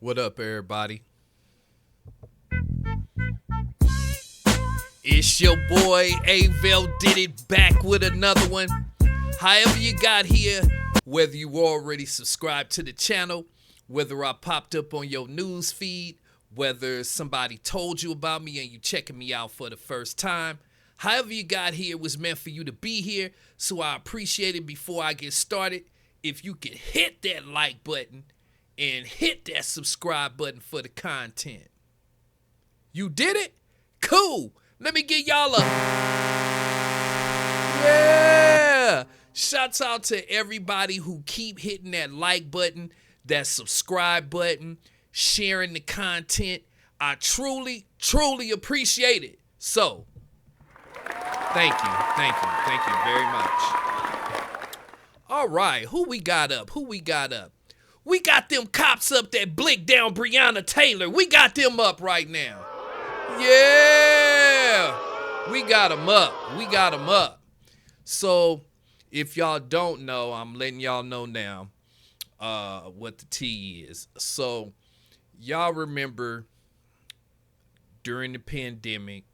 What up, everybody? It's your boy Avell did it back with another one. However you got here, whether you already subscribed to the channel, whether I popped up on your news feed, whether somebody told you about me and you checking me out for the first time, however you got here was meant for you to be here. So I appreciate it. Before I get started, if you could hit that like button and hit that subscribe button for the content. You did it? Cool. Let me get y'all a yeah. Shouts out to everybody who keep hitting that like button, that subscribe button, sharing the content. I truly appreciate it. So, thank you very much. All right, who we got up? We got them cops up that blicked down Breonna Taylor. We got them up right now. Yeah, we got them up. So, if y'all don't know, I'm letting y'all know now what the tea is. So, y'all remember during the pandemic,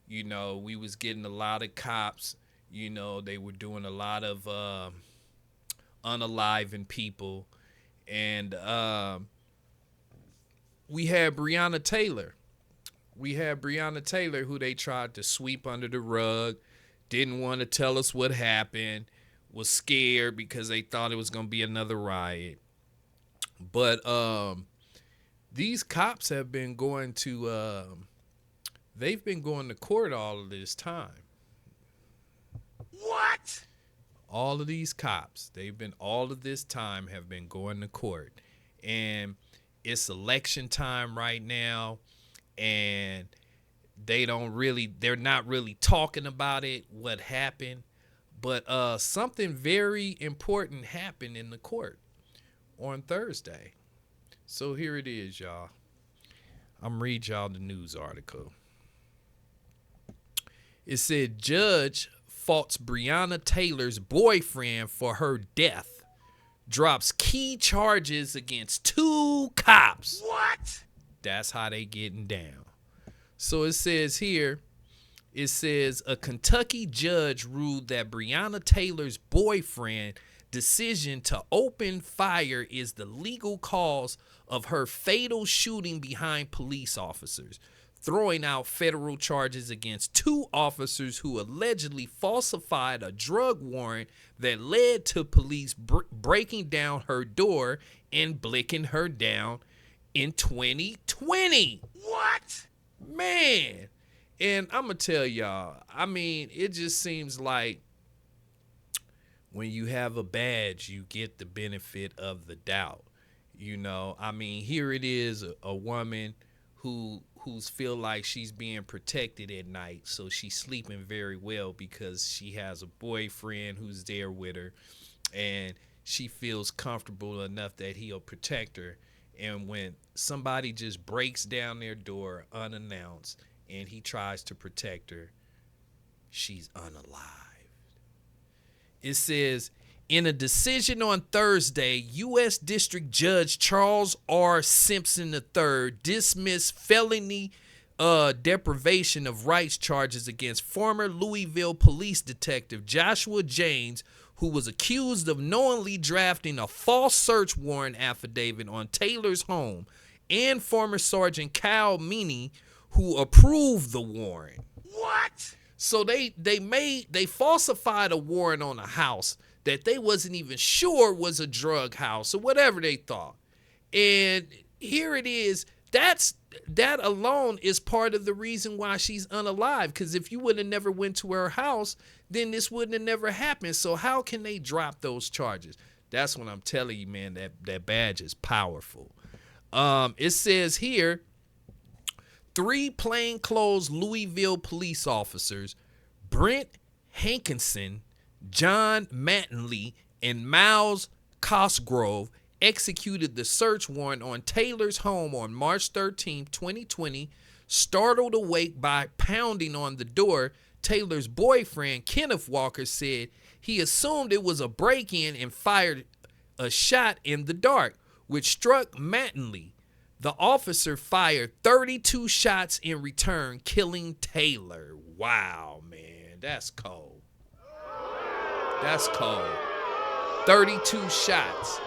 you know, we was getting a lot of cops. You know, they were doing a lot of unaliving people. And we had Breonna Taylor. Who they tried to sweep under the rug, didn't want to tell us what happened, was scared because they thought it was going to be another riot. But these cops have been going to, they've been going to court all of this time. What? All of these cops, all of this time have been going to court. And it's election time right now. And they're not really talking about it, what happened. But something very important happened in the court on Thursday. So here it is, y'all. I'm read y'all the news article. It said judge faults Breonna Taylor's boyfriend for her death. Drops key charges against 2 cops. What? That's how they getting down. So it says here, a Kentucky judge ruled that Breonna Taylor's boyfriend decision to open fire is the legal cause of her fatal shooting behind police officers, throwing out federal charges against 2 officers who allegedly falsified a drug warrant that led to police breaking down her door and blicking her down in 2020. What? Man. And I'm going to tell y'all, I mean, it just seems like when you have a badge, you get the benefit of the doubt. You know, I mean, here it is, a woman who's feel like she's being protected at night, so she's sleeping very well because she has a boyfriend who's there with her, and she feels comfortable enough that he'll protect her. And when somebody just breaks down their door unannounced and he tries to protect her, she's unalived. It says, in a decision on Thursday, U.S. District Judge Charles R. Simpson III dismissed felony deprivation of rights charges against former Louisville police detective Joshua James, who was accused of knowingly drafting a false search warrant affidavit on Taylor's home, and former Sergeant Kyle Meany, who approved the warrant. What? So they falsified a warrant on a house that they wasn't even sure was a drug house or whatever they thought. And here it is. That alone is part of the reason why she's unalive. Because if you would have never went to her house, then this wouldn't have never happened. So how can they drop those charges? That's what I'm telling you, man, that badge is powerful. It says here, 3 plainclothes Louisville police officers, Brent Hankinson, John Mattingly, and Miles Cosgrove, executed the search warrant on Taylor's home on March 13, 2020, startled awake by pounding on the door. Taylor's boyfriend, Kenneth Walker, said he assumed it was a break-in and fired a shot in the dark, which struck Mattingly. The officer fired 32 shots in return, killing Taylor. Wow, man, that's cold. That's cold. 32 shots.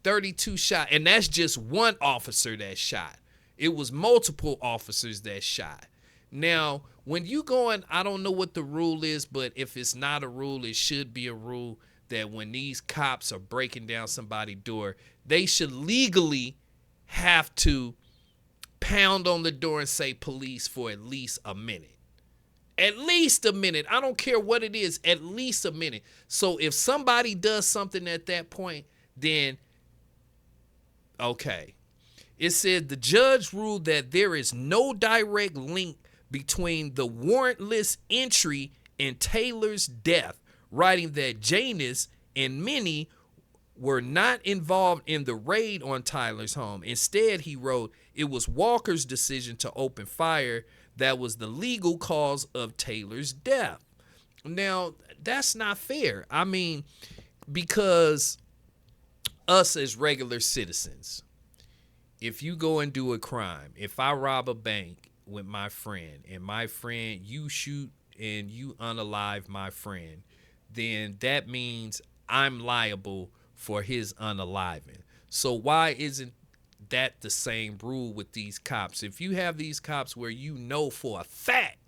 32 shot, and that's just one officer that shot. It was multiple officers that shot. Now, when you going, I don't know what the rule is, but if it's not a rule, it should be a rule that when these cops are breaking down somebody's door, they should legally have to pound on the door and say police for at least a minute. At least a minute. I don't care what it is, at least a minute. So if somebody does something at that point, then okay. It said the judge ruled that there is no direct link between the warrantless entry and Taylor's death, writing that Janus and Minnie were not involved in the raid on Tyler's home. Instead, he wrote, it was Walker's decision to open fire that was the legal cause of Taylor's death. Now, that's not fair. I mean, because us as regular citizens, if you go and do a crime, if I rob a bank with my friend and my friend, you shoot and you unalive my friend, then that means I'm liable for his unaliving. So why isn't that the same rule with these cops? If you have these cops where you know for a fact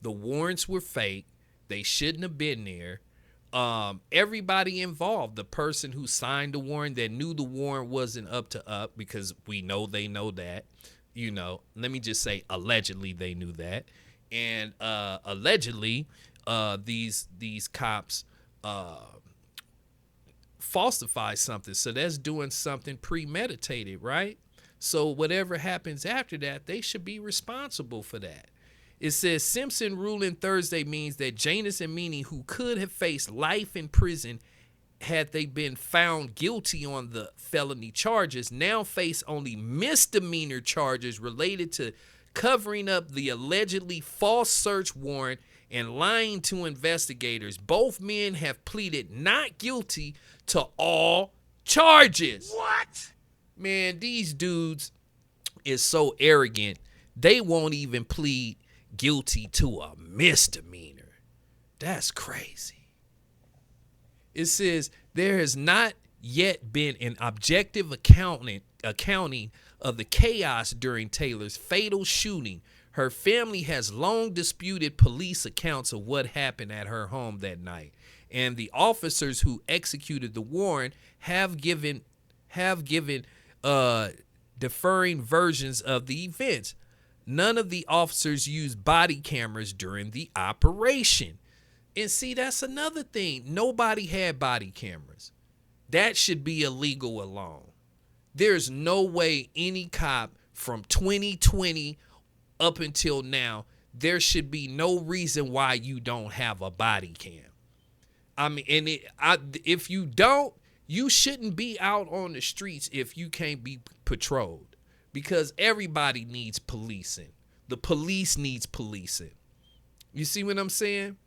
the warrants were fake, they shouldn't have been there. Everybody involved, the person who signed the warrant that knew the warrant wasn't up to up, because we know they know that, let me just say allegedly they knew that. And allegedly these cops falsify something. So that's doing something premeditated, right? So whatever happens after that, they should be responsible for that. It says Simpson ruling Thursday means that Janus and Meany, who could have faced life in prison had they been found guilty on the felony charges, now face only misdemeanor charges related to covering up the allegedly false search warrant and lying to investigators. Both men have pleaded not guilty to all charges. What? Man, these dudes is so arrogant, they won't even plead guilty to a misdemeanor. That's crazy. It says there has not yet been an objective accounting of the chaos during Taylor's fatal shooting. Her family has long disputed police accounts of what happened at her home that night, and the officers who executed the warrant have given differing versions of the events. None of the officers used body cameras during the operation. And see, that's another thing. Nobody had body cameras. That should be illegal alone. There's no way any cop from 2020 up until now, there should be no reason why you don't have a body cam. I mean, if you don't, you shouldn't be out on the streets if you can't be patrolled. Because everybody needs policing. The police needs policing. You see what I'm saying?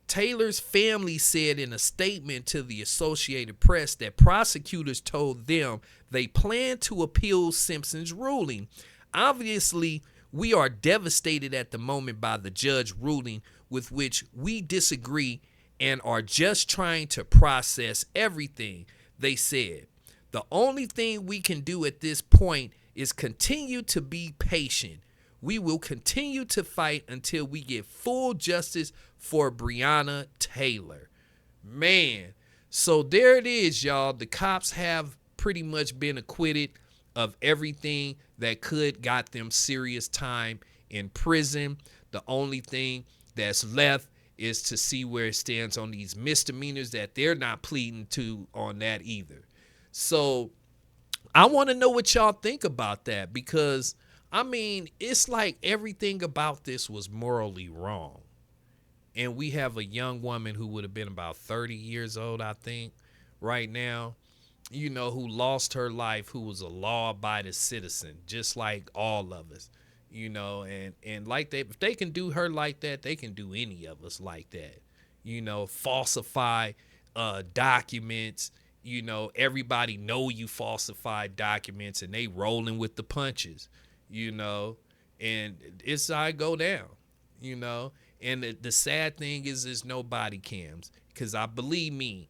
Taylor's family said in a statement to the Associated Press that prosecutors told them they plan to appeal Simpson's ruling. Obviously, we are devastated at the moment by the judge ruling, with which we disagree and are just trying to process everything, they said. The only thing we can do at this point is continue to be patient. We will continue to fight until we get full justice for Breonna Taylor. Man, so there it is, y'all. The cops have pretty much been acquitted of everything that could got them serious time in prison. The only thing that's left is to see where it stands on these misdemeanors that they're not pleading to on that either. So I want to know what y'all think about that, because, I mean, it's like everything about this was morally wrong. And we have a young woman who would have been about 30 years old, I think, right now, who lost her life, who was a law-abiding citizen, just like all of us, and like if they can do her like that, they can do any of us like that, falsify documents you know, everybody know you falsified documents and they rolling with the punches, you know, and it's how it go down, you know. And the sad thing is there's no body cams, because I believe me,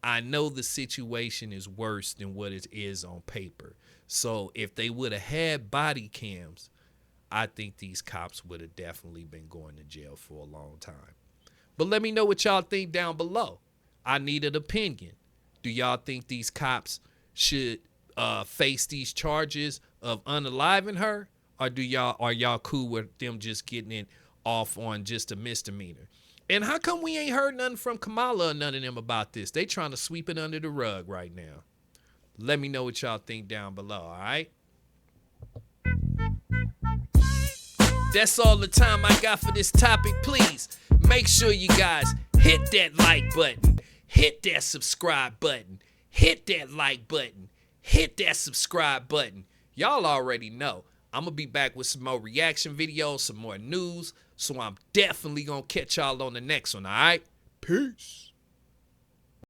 I know the situation is worse than what it is on paper. So if they would have had body cams, I think these cops would have definitely been going to jail for a long time. But let me know what y'all think down below. I need an opinion. Do y'all think these cops should face these charges of unaliving her, or are y'all cool with them just getting it off on just a misdemeanor? And how come we ain't heard nothing from Kamala or none of them about this? They trying to sweep it under the rug right now. Let me know what y'all think down below, all right? That's all the time I got for this topic. Please make sure you guys hit that like button, hit that subscribe button, hit that like button, hit that subscribe button. Y'all already know I'm going to be back with some more reaction videos, some more news. So I'm definitely going to catch y'all on the next one, all right? Peace.